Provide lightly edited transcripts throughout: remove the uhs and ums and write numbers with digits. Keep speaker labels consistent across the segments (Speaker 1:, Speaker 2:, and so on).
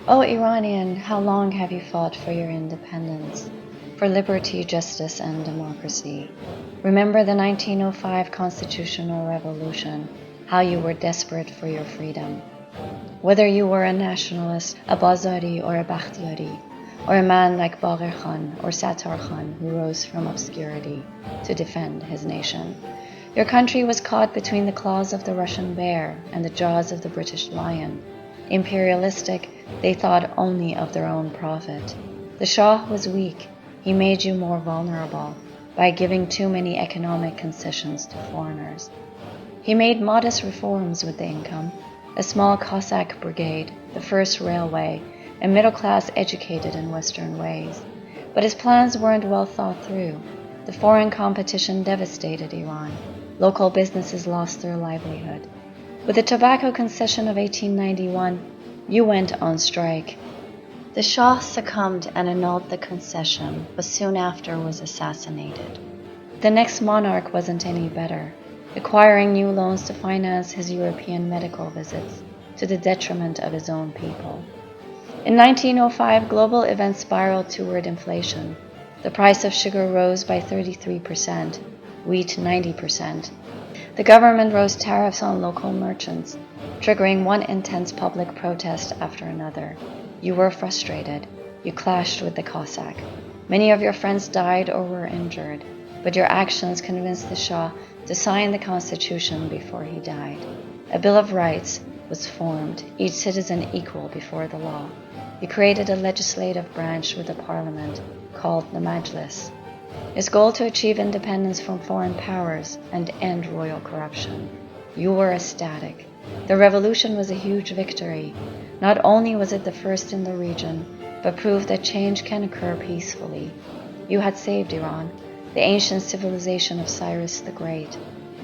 Speaker 1: O Iranian, how long have you fought for your independence, for liberty, justice, and democracy? Remember the 1905 constitutional revolution, how you were desperate for your freedom. Whether you were a nationalist, a Bazari, or a Bakhtiyari, or a man like Bagher Khan or Sattar Khan who rose from obscurity to defend his nation. Your country was caught between the claws of the Russian bear and the jaws of the British lion. Imperialistic, they thought only of their own profit. The Shah was weak. He made you more vulnerable by giving too many economic concessions to foreigners. He made modest reforms with the income, a small Cossack brigade, the first railway, a middle class educated in Western ways. But his plans weren't well thought through. The foreign competition devastated Iran. Local businesses lost their livelihood. With the tobacco concession of 1891, you went on strike. The Shah succumbed and annulled the concession, but soon after was assassinated. The next monarch wasn't any better, acquiring new loans to finance his European medical visits, to the detriment of his own people. In 1905, global events spiraled toward inflation. The price of sugar rose by 33%, wheat 90%. The government rose tariffs on local merchants, triggering one intense public protest after another. You were frustrated. You clashed with the Cossack. Many of your friends died or were injured, but your actions convinced the Shah to sign the constitution before he died. A Bill of Rights was formed, each citizen equal before the law. You created a legislative branch with a parliament called the Majlis. Its goal to achieve independence from foreign powers and end royal corruption. You were ecstatic. The revolution was a huge victory. Not only was it the first in the region, but proved that change can occur peacefully. You had saved Iran, the ancient civilization of Cyrus the Great.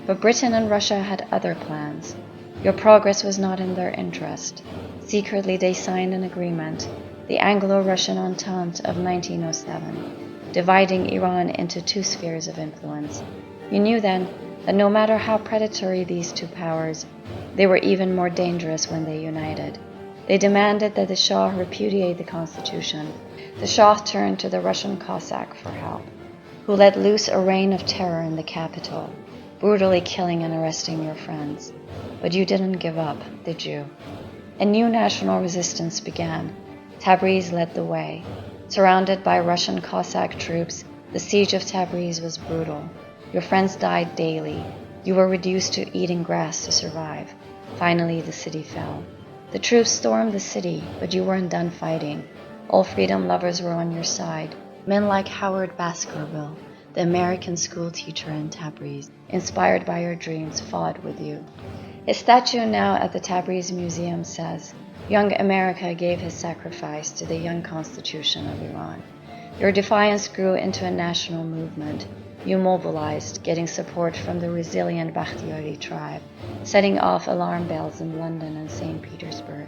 Speaker 1: But Britain and Russia had other plans. Your progress was not in their interest. Secretly they signed an agreement, the Anglo-Russian Entente of 1907, dividing Iran into two spheres of influence. You knew then that no matter how predatory these two powers, they were even more dangerous when they united. They demanded that the Shah repudiate the constitution. The Shah turned to the Russian Cossack for help, who let loose a reign of terror in the capital, brutally killing and arresting your friends. But you didn't give up, did you? A new national resistance began. Tabriz led the way. Surrounded by Russian Cossack troops, the siege of Tabriz was brutal. Your friends died daily. You were reduced to eating grass to survive. Finally, the city fell. The troops stormed the city, but you weren't done fighting. All freedom lovers were on your side. Men like Howard Baskerville, the American school teacher in Tabriz, inspired by your dreams, fought with you. His statue now at the Tabriz Museum says, "Young America gave his sacrifice to the young Constitution of Iran." Your defiance grew into a national movement. You mobilized, getting support from the resilient Bakhtiyari tribe, setting off alarm bells in London and St. Petersburg.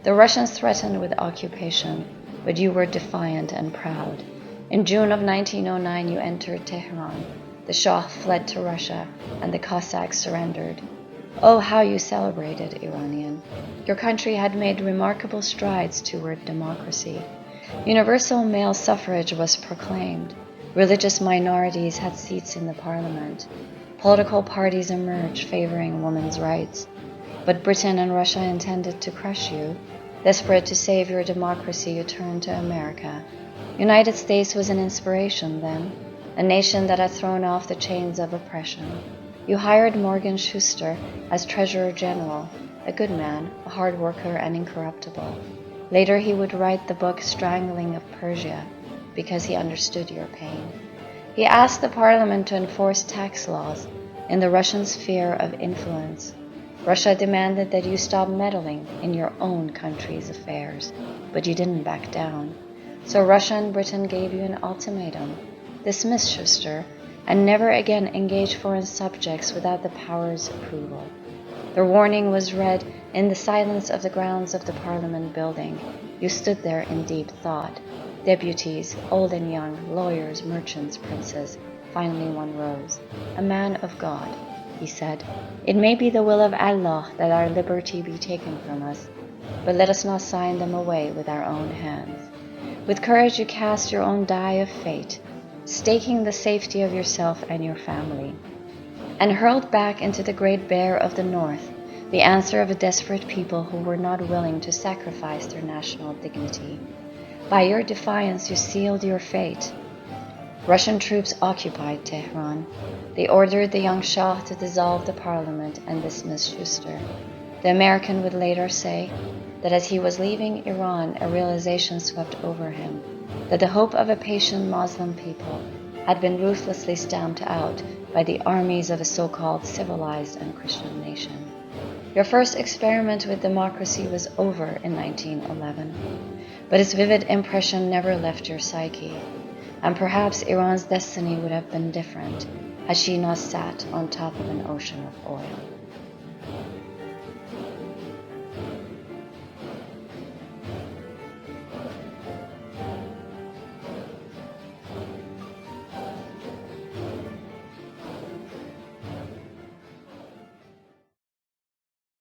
Speaker 1: The Russians threatened with occupation, but you were defiant and proud. In June of 1909, you entered Tehran. The Shah fled to Russia, and the Cossacks surrendered. Oh, how you celebrated, Iranian. Your country had made remarkable strides toward democracy. Universal male suffrage was proclaimed. Religious minorities had seats in the parliament. Political parties emerged favoring women's rights. But Britain and Russia intended to crush you. Desperate to save your democracy, you turned to America. United States was an inspiration then, a nation that had thrown off the chains of oppression. You hired Morgan Schuster as Treasurer General, a good man, a hard worker and incorruptible. Later he would write the book Strangling of Persia, because he understood your pain. He asked the parliament to enforce tax laws in the Russian sphere of influence. Russia demanded that you stop meddling in your own country's affairs, but you didn't back down. So Russia and Britain gave you an ultimatum: dismiss Schuster and never again engage foreign subjects without the power's approval. The warning was read in the silence of the grounds of the Parliament building. You stood there in deep thought. Deputies, old and young, lawyers, merchants, princes. Finally one rose. "A man of God," he said. "It may be the will of Allah that our liberty be taken from us, but let us not sign them away with our own hands. With courage you cast your own die of fate, staking the safety of yourself and your family, and hurled back into the great bear of the North the answer of a desperate people who were not willing to sacrifice their national dignity. By your defiance you sealed your fate. Russian troops occupied Tehran. They ordered the young Shah to dissolve the parliament and dismiss Schuster. The American would later say that as he was leaving Iran, a realization swept over him, that the hope of a patient Muslim people had been ruthlessly stamped out by the armies of a so-called civilized and Christian nation. Your first experiment with democracy was over in 1911, but its vivid impression never left your psyche, and perhaps Iran's destiny would have been different had she not sat on top of an ocean of oil.